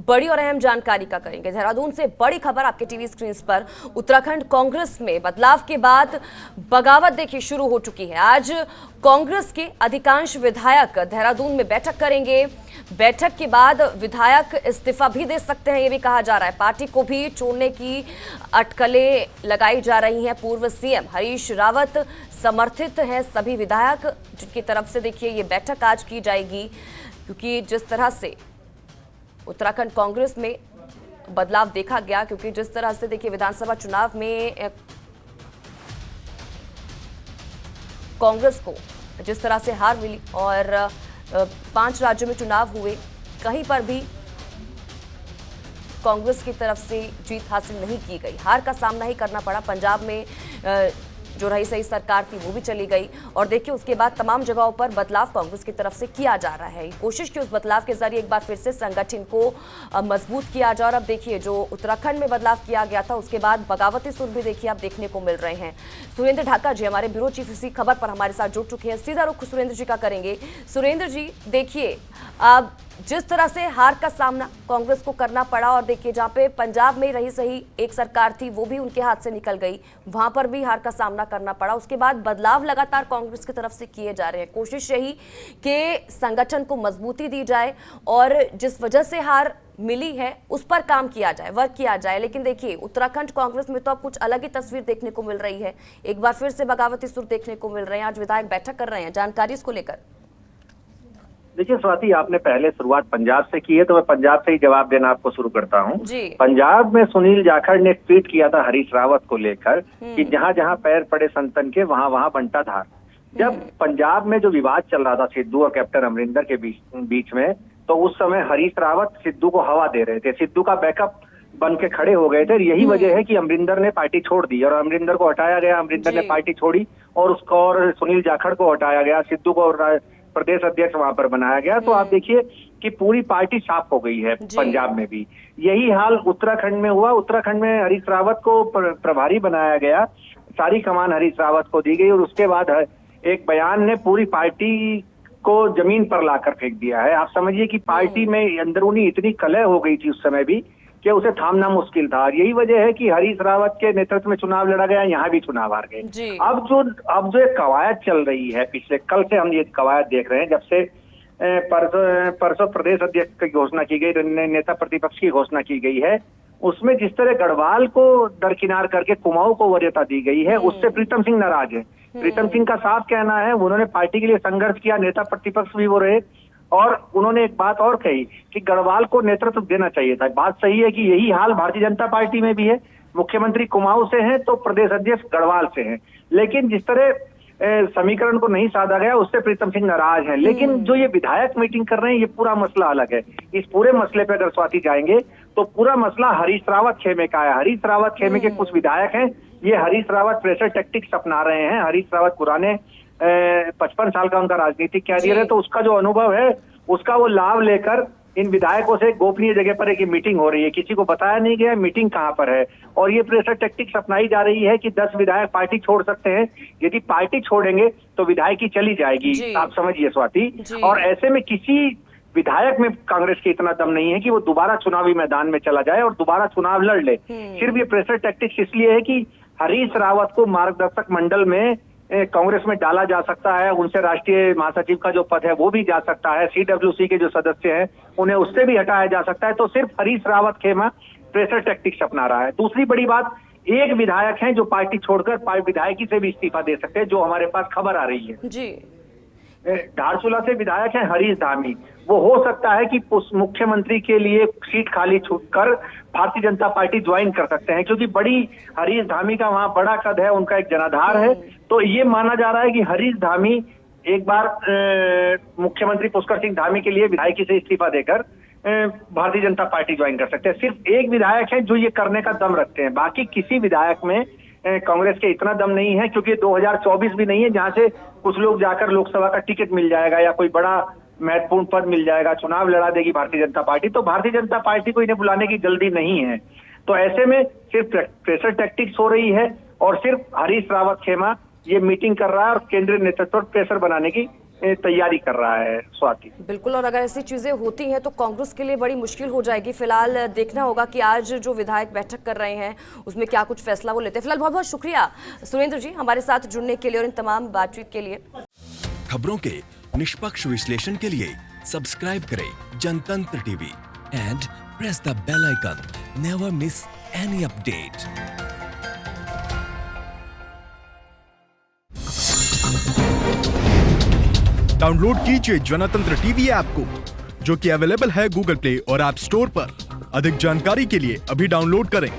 बड़ी और अहम जानकारी का करेंगे। देहरादून से बड़ी खबर आपके टीवी स्क्रीन पर। उत्तराखंड कांग्रेस में बदलाव के बाद बगावत देखिए शुरू हो चुकी है। आज कांग्रेस के अधिकांश विधायक देहरादून में बैठक करेंगे। बैठक के बाद विधायक इस्तीफा भी दे सकते हैं, ये भी कहा जा रहा है। पार्टी को भी छोड़ने की अटकलें लगाई जा रही हैं। पूर्व सीएम हरीश रावत समर्थित हैं सभी विधायक, जिनकी तरफ से देखिए ये बैठक आज की जाएगी, क्योंकि जिस तरह से उत्तराखंड कांग्रेस में बदलाव देखा गया, क्योंकि जिस तरह से देखिए विधानसभा चुनाव में कांग्रेस को जिस तरह से हार मिली और 5 राज्यों में चुनाव हुए, कहीं पर भी कांग्रेस की तरफ से जीत हासिल नहीं की गई। हार का सामना ही करना पड़ा। पंजाब में जो रही सही सरकार थी वो भी चली गई और देखिए उसके बाद तमाम जगहों पर बदलाव कांग्रेस की तरफ से किया जा रहा है। कोशिश की उस बदलाव के जरिए एक बार फिर से संगठन को मजबूत किया जाए। और अब देखिए जो उत्तराखंड में बदलाव किया गया था उसके बाद बगावती सुर भी देखिए आप देखने को मिल रहे हैं। सुरेंद्र ढाका जी हमारे ब्यूरो चीफ इसी खबर पर हमारे साथ जुड़ चुके हैं। सीधा रुख सुरेंद्र जी का करेंगे। सुरेंद्र जी देखिए अब जिस तरह से हार का सामना कांग्रेस को करना पड़ा और देखिए जहां पे पंजाब में रही सही एक सरकार थी वो भी उनके हाथ से निकल गई, वहां पर भी हार का सामना करना पड़ा। उसके बाद बदलाव लगातार कांग्रेस की तरफ से किए जा रहे हैं। कोशिश यही कि संगठन को मजबूती दी जाए और जिस वजह से हार मिली है उस पर काम किया जाए, वर्क किया जाए। लेकिन देखिए उत्तराखंड कांग्रेस में तो अब कुछ अलग ही तस्वीर देखने को मिल रही है। एक बार फिर से बगावती सुर देखने को मिल रहे हैं। आज विधायक बैठक कर रहे हैं, जानकारी इसको लेकर। देखिए स्वाति, आपने पहले शुरुआत पंजाब से की है तो मैं पंजाब से ही जवाब देना आपको शुरू करता हूँ। पंजाब में सुनील जाखड़ ने ट्वीट किया था हरीश रावत को लेकर कि जहां जहां पैर पड़े संतन के वहां वहां बंटा धार। जब पंजाब में जो विवाद चल रहा था सिद्धू और कैप्टन अमरिंदर के बीच में, तो उस समय हरीश रावत सिद्धू को हवा दे रहे थे, सिद्धू का बैकअप बन के खड़े हो गए थे। यही वजह है कि अमरिंदर ने पार्टी छोड़ दी और अमरिंदर को हटाया गया, अमरिंदर ने पार्टी छोड़ी और उसको और सुनील जाखड़ को हटाया गया, सिद्धू को प्रदेश अध्यक्ष वहां पर बनाया गया। तो आप देखिए कि पूरी पार्टी साफ हो गई है पंजाब में भी। यही हाल उत्तराखंड में हुआ। उत्तराखंड में हरीश रावत को प्रभारी बनाया गया, सारी कमान हरीश रावत को दी गई और उसके बाद एक बयान ने पूरी पार्टी को जमीन पर लाकर फेंक दिया है। आप समझिए कि पार्टी में अंदरूनी इतनी कलह हो गई थी उस समय भी कि उसे थामना मुश्किल था। और यही वजह है कि हरीश रावत के नेतृत्व में चुनाव लड़ा गया, यहाँ भी चुनाव हार गए। अब जो एक कवायद चल रही है, पिछले कल से हम ये कवायद देख रहे हैं, जब से परसों प्रदेश अध्यक्ष की घोषणा की गई, नेता प्रतिपक्ष की घोषणा की गई है, उसमें जिस तरह गढ़वाल को दरकिनार करके कुमाऊं को वरीयता दी गई है, उससे प्रीतम सिंह नाराज है। प्रीतम सिंह का साफ कहना है, उन्होंने पार्टी के लिए संघर्ष किया, नेता प्रतिपक्ष भी वो रहे और उन्होंने एक बात और कही कि गढ़वाल को नेतृत्व देना चाहिए था। बात सही है कि यही हाल भारतीय जनता पार्टी में भी है। मुख्यमंत्री कुमाऊं से हैं तो प्रदेश अध्यक्ष गढ़वाल से हैं, लेकिन जिस तरह समीकरण को नहीं साधा गया उससे प्रीतम सिंह नाराज हैं। लेकिन जो ये विधायक मीटिंग कर रहे हैं ये पूरा मसला अलग है। इस पूरे मसले पे अगर स्वाति जाएंगे तो पूरा मसला हरीश रावत खेमे का है। हरीश रावत खेमे के कुछ विधायक हैं, ये हरीश रावत प्रेशर टैक्टिक्स अपना रहे हैं। हरीश रावत पुराने 55 साल का उनका राजनीतिक कैरियर है, तो उसका जो अनुभव है उसका वो लाभ लेकर इन विधायकों से गोपनीय जगह पर एक मीटिंग हो रही है, किसी को बताया नहीं गया मीटिंग कहाँ पर है। और ये प्रेशर टैक्टिक्स अपनाई जा रही है कि 10 विधायक पार्टी छोड़ सकते हैं। यदि पार्टी छोड़ेंगे तो विधायकी चली जाएगी, आप समझिए स्वाति। और ऐसे में किसी विधायक में कांग्रेस के इतना दम नहीं है कि वो दोबारा चुनावी मैदान में चला जाए और दोबारा चुनाव लड़ ले। सिर्फ ये प्रेशर टैक्टिक्स इसलिए है कि हरीश रावत को मार्गदर्शक मंडल में कांग्रेस में डाला जा सकता है, उनसे राष्ट्रीय महासचिव का जो पद है वो भी जा सकता है, CWC के जो सदस्य हैं उन्हें उससे भी हटाया जा सकता है। तो सिर्फ हरीश रावत खेमा प्रेशर टैक्टिक्स अपना रहा है। दूसरी बड़ी बात, एक विधायक हैं जो पार्टी छोड़कर विधायकी से भी इस्तीफा दे सकते हैं, जो हमारे पास खबर आ रही है। धारचूला से विधायक है हरीश धामी, वो हो सकता है कि मुख्यमंत्री के लिए सीट खाली छूटकर भारतीय जनता पार्टी ज्वाइन कर सकते हैं, क्योंकि बड़ी हरीश धामी का वहां बड़ा कद है, उनका एक जनाधार है। तो ये माना जा रहा है कि हरीश धामी एक बार मुख्यमंत्री पुष्कर सिंह धामी के लिए विधायकी से इस्तीफा देकर भारतीय जनता पार्टी ज्वाइन कर सकते हैं। सिर्फ एक विधायक है जो ये करने का दम रखते हैं, बाकी किसी विधायक में कांग्रेस के इतना दम नहीं है, क्योंकि 2024 भी नहीं है जहां से कुछ लोग जाकर लोकसभा का टिकट मिल जाएगा या कोई बड़ा महत्वपूर्ण पद मिल जाएगा, चुनाव लड़ा देगी भारतीय जनता पार्टी। तो भारतीय जनता पार्टी को इन्हें बुलाने की जल्दी नहीं है। तो ऐसे में सिर्फ प्रेशर टैक्टिक्स हो रही है और सिर्फ हरीश रावत खेमा ये मीटिंग कर रहा है और केंद्रीय नेतृत्व पर प्रेशर बनाने की तैयारी कर रहा है स्वाति। बिल्कुल, और अगर ऐसी चीजें होती हैं तो कांग्रेस के लिए बड़ी मुश्किल हो जाएगी। फिलहाल देखना होगा कि आज जो विधायक बैठक कर रहे हैं उसमें क्या कुछ फैसला वो लेते हैं। फिलहाल बहुत बहुत शुक्रिया सुरेंद्र जी हमारे साथ जुड़ने के लिए और इन तमाम बातचीत के लिए। खबरों के निष्पक्ष विश्लेषण के लिए सब्सक्राइब करें Jantantra TV and press the bell icon. Never miss any update. Download कीजिए जनतंत्र टीवी ऐप को, जो कि अवेलेबल है गूगल प्ले और ऐप स्टोर पर। अधिक जानकारी के लिए अभी डाउनलोड करें।